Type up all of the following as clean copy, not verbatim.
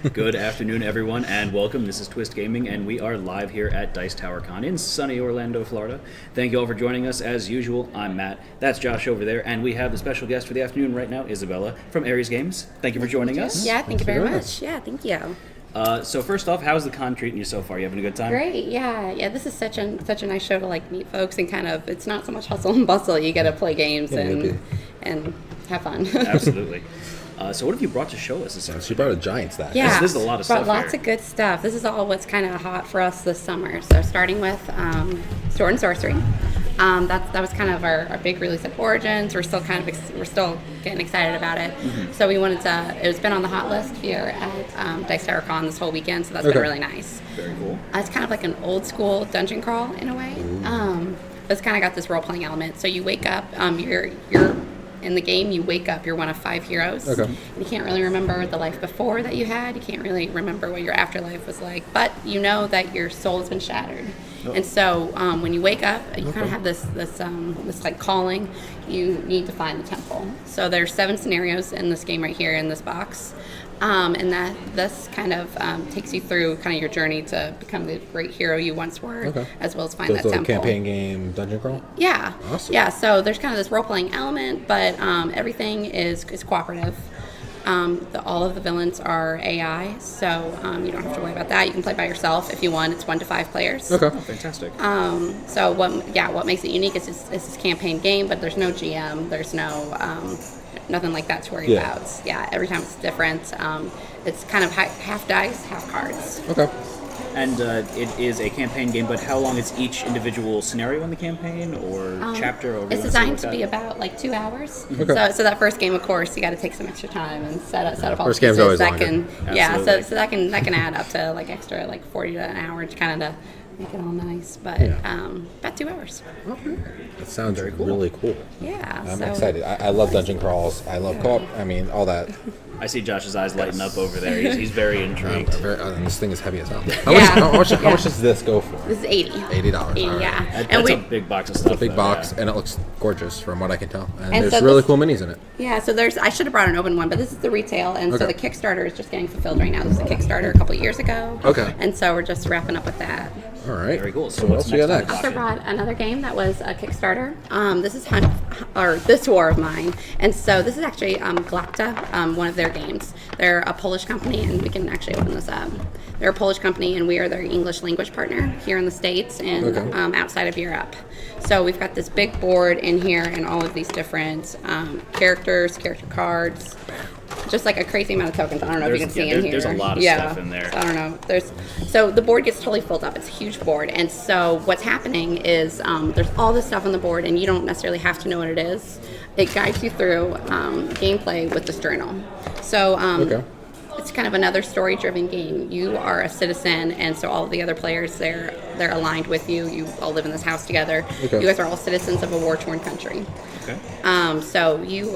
Good afternoon, everyone, and welcome. This is Twist Gaming, and we are live here at Dice Tower Con in sunny Orlando, Florida. Thank you all for joining us. As usual, I'm Matt. That's Josh over there, and we have the special guest for the afternoon right now, Isabella from Ares Games. Thank you for joining us. Yeah, thank you very much. Yeah, thank you. So first off, how's the con treating you so far? You having a good time? Great, yeah. This is such a nice show to like meet folks and kind of, it's not so much hustle and bustle. You get to play games and have fun. Absolutely. So what have you brought to show us this afternoon? She brought a giant stack. Yeah, this is a lot of stuff lots here. of good stuff. This is all what's kind of hot for us this summer. So starting with Sword and Sorcery. That was kind of our big release at Origins. We're still getting excited about it. Mm-hmm. So we wanted to. It's been on the hot list here at Dice Tower Con this whole weekend. So that's been really nice. Very cool. It's kind of like an old school dungeon crawl in a way. It's kind of got this role playing element. So you wake up. You're in the game, you wake up, you're one of 5 heroes. Okay. You can't really remember the life before that you had. You can't really remember what your afterlife was like, but you know that your soul has been shattered. Oh. And so when you wake up, you kind of have this like calling. You need to find the temple. So there's 7 scenarios in this game right here in this box. And this kind of takes you through kind of your journey to become the great hero you once were, as well as find that temple. So it's a campaign game, dungeon crawl? Yeah. Awesome. Yeah, so there's kind of this role-playing element, but everything is cooperative. All of the villains are AI, so you don't have to worry about that. You can play by yourself if you want. It's 1 to 5 players. Okay. Oh, fantastic. So what makes it unique is it's this campaign game, but there's no GM. There's no... nothing like that to worry about. Yeah, every time it's different. It's kind of half dice, half cards. Okay. And it is a campaign game, but how long is each individual scenario in the campaign or chapter? Or it's designed to be about like 2 hours. Okay. So that first game, of course, you got to take some extra time and set up all the pieces. First game's always longer. So that can add up to like extra like 40 to an hour to kind of make it all nice, but about 2 hours. Okay. That sounds really cool. Yeah. I'm excited. I love dungeon crawls. I love co-op. I mean, all that. I see Josh's eyes lighting up over there. He's very intrigued. And this thing is heavy as hell. How much does this go for? This is $80. $80. $80, yeah. That's a big box of stuff. It's a big box, and it looks gorgeous from what I can tell. And there's so really cool minis in it. Yeah, so I should have brought an open one, but this is the retail, and so the Kickstarter is just getting fulfilled right now. This was a Kickstarter a couple of years ago. Okay. And so we're just wrapping up with that. All right. Very cool. So what else we got next? I also brought another game that was a Kickstarter. This is This War of Mine. And so this is actually Galakta, one of their games. They're a Polish company, and we can actually open this up. They're a Polish company, and we are their English language partner here in the States and outside of Europe. So we've got this big board in here and all of these different character cards. Just like a crazy amount of tokens. I don't know if you can see in here. There's a lot of stuff in there. So I don't know. So the board gets totally filled up. It's a huge board. And so what's happening is there's all this stuff on the board, and you don't necessarily have to know what it is. It guides you through gameplay with this journal. So it's kind of another story-driven game. You are a citizen, and so all of the other players, they're aligned with you. You all live in this house together. Okay. You guys are all citizens of a war-torn country. Okay. So you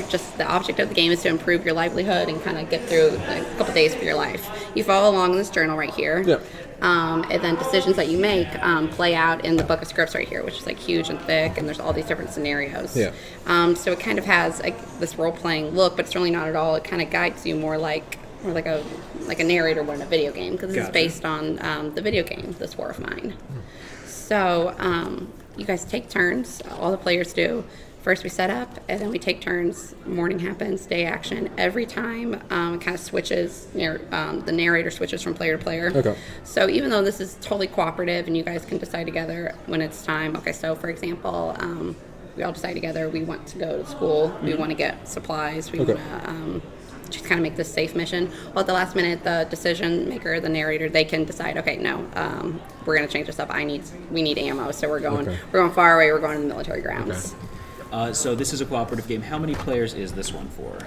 just, the object of the game is to improve your livelihood and kind of get through a couple days of your life. You follow along in this journal right here. Yeah. And then decisions that you make play out in the book of scripts right here, which is like huge and thick, and there's all these different scenarios. Yeah. So it kind of has like this role-playing look, but it's really not at all. It kind of guides you more like a narrator would in a video game, because this is based on the video game, This War of Mine. So you guys take turns. All the players do. First we set up, and then we take turns. Morning happens, day action. Every time it kind of switches, the narrator switches from player to player. Okay. So even though this is totally cooperative and you guys can decide together when it's time. Okay, so for example, we all decide together we want to go to school. We want to get supplies. We want to just kind of make this safe mission. Well, at the last minute, the decision maker, the narrator, they can decide, okay, no, we're going to change this up. We need ammo, so we're going far away. We're going to the military grounds. Okay. So this is a cooperative game. How many players is this one for?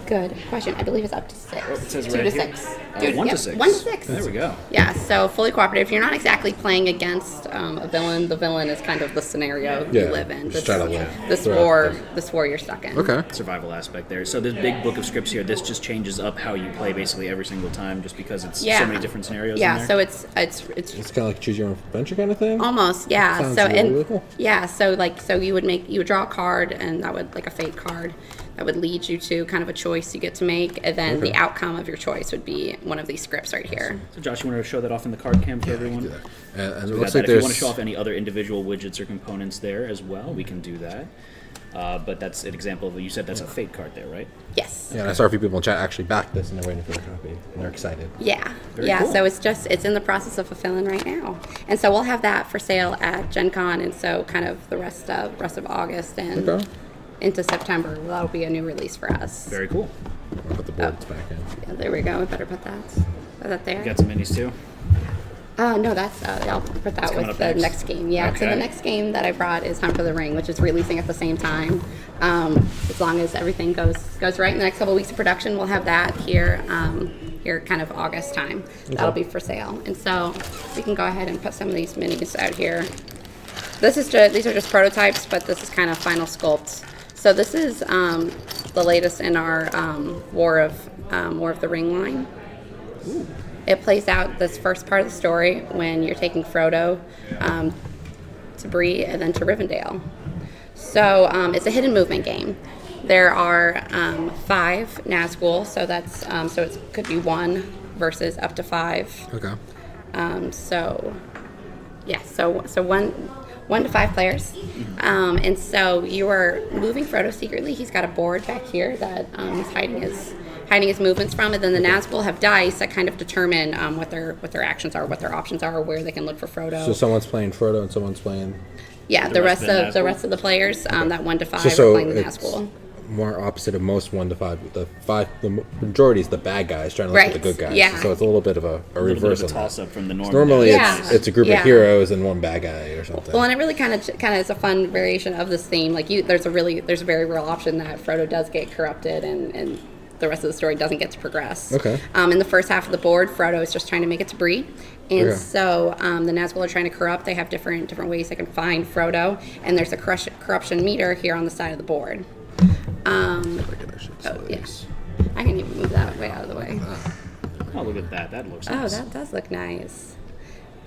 Good question. I believe it's up to 6. It says 2 right to here. 6. 1 to 6. 1 to 6. There we go. Yeah, so fully cooperative. You're not exactly playing against a villain. The villain is kind of the scenario you live in. Just try to live. This war you're stuck in. Okay. Survival aspect there. So this big book of scripts here, this just changes up how you play basically every single time, just because it's so many different scenarios. Yeah, in there? so it's kind of like choose your own adventure kind of thing. Almost, yeah. Sounds really cool. Yeah, so you would draw a card, and that would, like a fate card, that would lead you to kind of a choice choice you get to make, and then the outcome of your choice would be one of these scripts right here. So Josh, you want to show that off in the card cam for everyone? Do that. And it We looks got like that. If you there's want to show off any other individual widgets or components there as well, we can do that. But that's an example of, you said that's a fate card there, right? Yes. and I saw a few people in chat actually backed this and they're waiting for the copy and they're excited. Yeah. Very yeah. cool. So it's in the process of fulfilling right now, and so we'll have that for sale at Gen Con, and so kind of the rest of August and Okay. into September. That'll be a new release for us. Very cool. I'll put the boards back in. Yeah, there we go. We better put that there. You got some minis too? No, that's I'll put that coming with up the next. next game. Yeah, so Okay. the next game that I brought is Hunt for the Ring, which is releasing at the same time. As long as everything goes right in the next couple of weeks of production, we'll have that here kind of August time. That'll be for sale, and so we can go ahead and put some of these minis out here. These are just prototypes, but this is kind of final sculpts. So this is the latest in our War of the Ring line. It plays out this first part of the story when you're taking Frodo to Bree and then to Rivendell. So it's a hidden movement game. There are 5 Nazgul, so that's so it could be 1 versus up to 5. Okay. So 1 to 5 players, and so you are moving Frodo secretly. He's got a board back here that he's hiding his movements from, and then the Nazgul have dice that kind of determine what their actions are, what their options are, where they can look for Frodo. So someone's playing Frodo and someone's playing. Yeah, the rest of the players, that 1 to 5 So are playing the it's Nazgul. more opposite of most 1 to 5. The majority is the bad guys trying to look Right, at the good guys. yeah. So it's a little bit of a A little bit reverse of a on that. toss up from the normal. Normally Yeah. it's a group Yeah. of heroes and 1 bad guy or something. Well, and it really kind of is a fun variation of this theme. Like there's a very real option that Frodo does get corrupted and the rest of the story doesn't get to progress. Okay. In the first half of the board, Frodo is just trying to make it to Bree, and Okay. so the Nazgul are trying to corrupt. They have different ways they can find Frodo, and there's a corruption meter here on the side of the board. Yes, I can even move that way out of the way. Oh, look at that. That looks Oh, nice. that does look nice.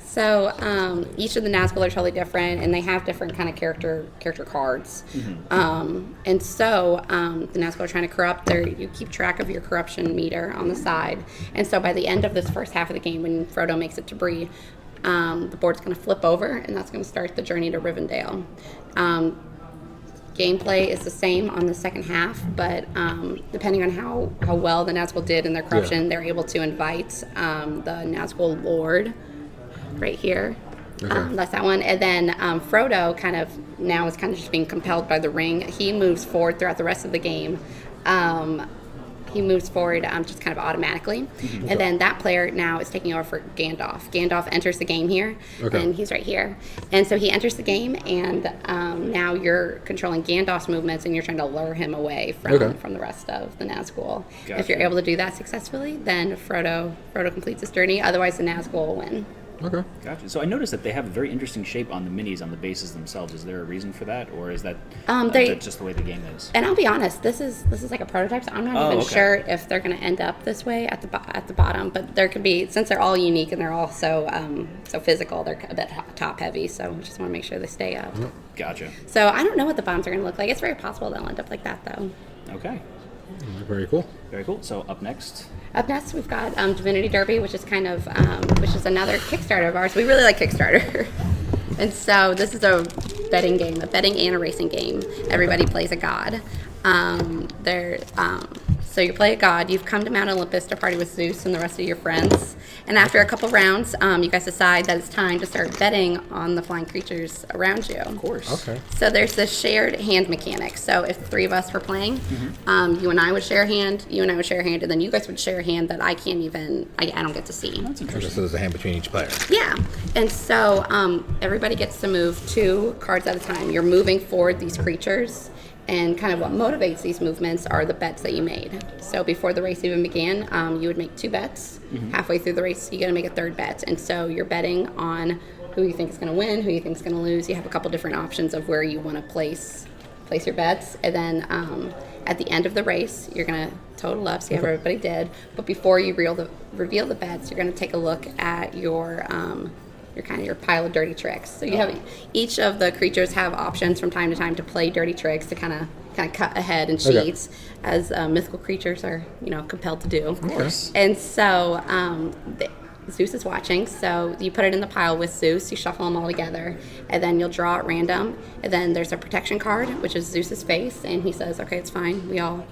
So each of the Nazgul are totally different, and they have different kind of character cards. And so the Nazgul are trying to corrupt. You keep track of your corruption meter on the side. And so by the end of this first half of the game, when Frodo makes it to Bree, the board's going to flip over, and that's going to start the journey to Rivendell. Gameplay is the same on the second half, but depending on how well the Nazgul did in their corruption, they're able to invite the Nazgul Lord right here. Okay. That's that one. And then Frodo is just being compelled by the ring. He moves forward throughout the rest of the game. He moves forward just kind of automatically. And then that player now is taking over for Gandalf. Gandalf enters the game here, and he's right here. And so he enters the game, and now you're controlling Gandalf's movements, and you're trying to lure him away from the rest of the Nazgul. Gotcha. If you're able to do that successfully, then Frodo completes his journey. Otherwise, the Nazgul will win. Okay. Gotcha. So I noticed that they have a very interesting shape on the minis on the bases themselves. Is there a reason for that, or is that that's just the way the game is? And I'll be honest, this is like a prototype, so I'm not even sure if they're going to end up this way at the bottom. But there could be, since they're all unique and they're all so physical, they're a bit top heavy. So we just want to make sure they stay up. Gotcha. So I don't know what the bottoms are going to look like. It's very possible they'll end up like that, though. Okay. Very cool. Very cool. So up next. Up next, we've got Divinity Derby, which is which is another Kickstarter of ours. We really like Kickstarter. And so this is a betting game, a betting and a racing game. Everybody plays a god. So you play a god. You've come to Mount Olympus to party with Zeus and the rest of your friends. And after a couple rounds, you guys decide that it's time to start betting on the flying creatures around you. Of course. Okay. So there's this shared hand mechanic. So if the 3 of us were playing, you and I would share a hand, and then you guys would share a hand that I don't get to see. That's Okay, interesting. so there's a hand between each player. Yeah, and so everybody gets to move 2 cards at a time. You're moving forward these creatures, and kind of what motivates these movements are the bets that you made. So before the race even began, you would make 2 bets. Halfway through the race, you got to make a 3rd bet, and so you're betting on who you think is going to win, who you think is going to lose. You have a couple different options of where you want to place your bets, and then at the end of the race, you're going to total up, see how everybody did. But before you reveal the bets, you're going to take a look at your your pile of dirty tricks. So you have each of the creatures have options from time to time to play dirty tricks to kind of cut ahead and cheat, as mythical creatures are compelled to do. Of course. And so Zeus is watching, so you put it in the pile with Zeus, you shuffle them all together, and then you'll draw at random, and then there's a protection card, which is Zeus's face, and he says, okay, it's fine, we all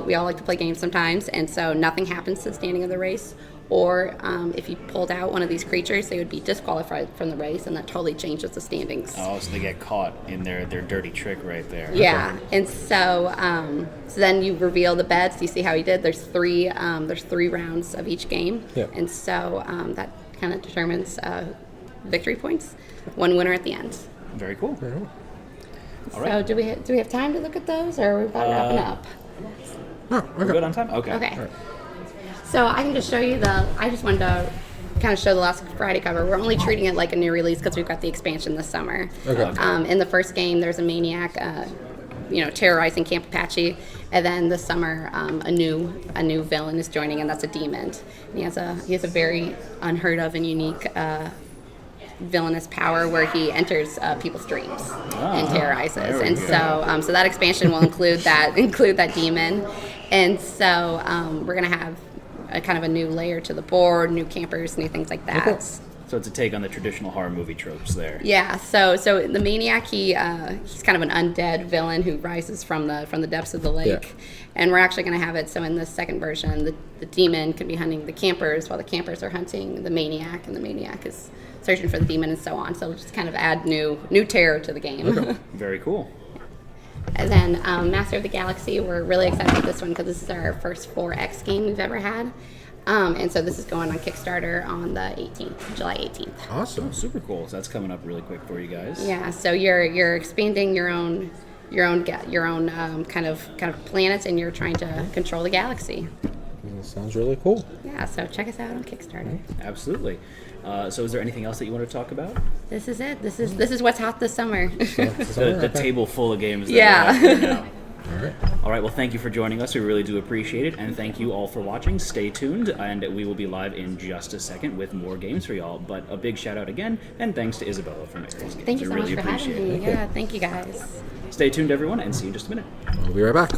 like to play games sometimes, and so nothing happens to the standing of the race. Or if you pulled out one of these creatures, they would be disqualified from the race, and that totally changes the standings. Oh, so they get caught in their dirty trick right there. Yeah, and so then you reveal the bets. You see how he did. There's three rounds of each game, and so that kind of determines victory points. One winner at the end. Very cool. All right. So do we have time to look at those, or are we about wrapping up? We're good on time. Okay. Okay. So I can just show you I just wanted to kind of show the last Friday cover. We're only treating it like a new release because we've got the expansion this summer. Okay. In the first game, there's a maniac, terrorizing Camp Apache, and then this summer, a new villain is joining, and that's a demon. And he has a very unheard of and unique villainous power where he enters people's dreams and terrorizes. And so that expansion will include that demon. And so we're gonna have a kind of a new layer to the board, new campers, new things like that. Okay. So it's a take on the traditional horror movie tropes there. Yeah. So the maniac, he's kind of an undead villain who rises from the depths of the lake, and we're actually going to have it. So in this second version, the demon can be hunting the campers while the campers are hunting the maniac, and the maniac is searching for the demon, and so on. So we'll just kind of add new terror to the game. Okay. Very cool. And then Master of the Galaxy, we're really excited about this one because this is our first 4X game we've ever had. And so this is going on Kickstarter on the 18th, July 18th. Awesome. Super cool. So that's coming up really quick for you guys. Yeah, so you're expanding your own kind of planets, and you're trying to control the galaxy. That sounds really cool. Yeah, so check us out on Kickstarter. Absolutely. So is there anything else that you want to talk about? This is it. This is what's hot this summer. The table full of games. That Yeah. we have right now. All right. All right. Well, thank you for joining us. We really do appreciate it, and thank you all for watching. Stay tuned, and we will be live in just a second with more games for y'all. But a big shout out again, and thanks to Isabella from AresGames. Thank you so We much really for having appreciate me. it. Yeah, thank you guys. Stay tuned, everyone, and see you in just a minute. We'll be right back.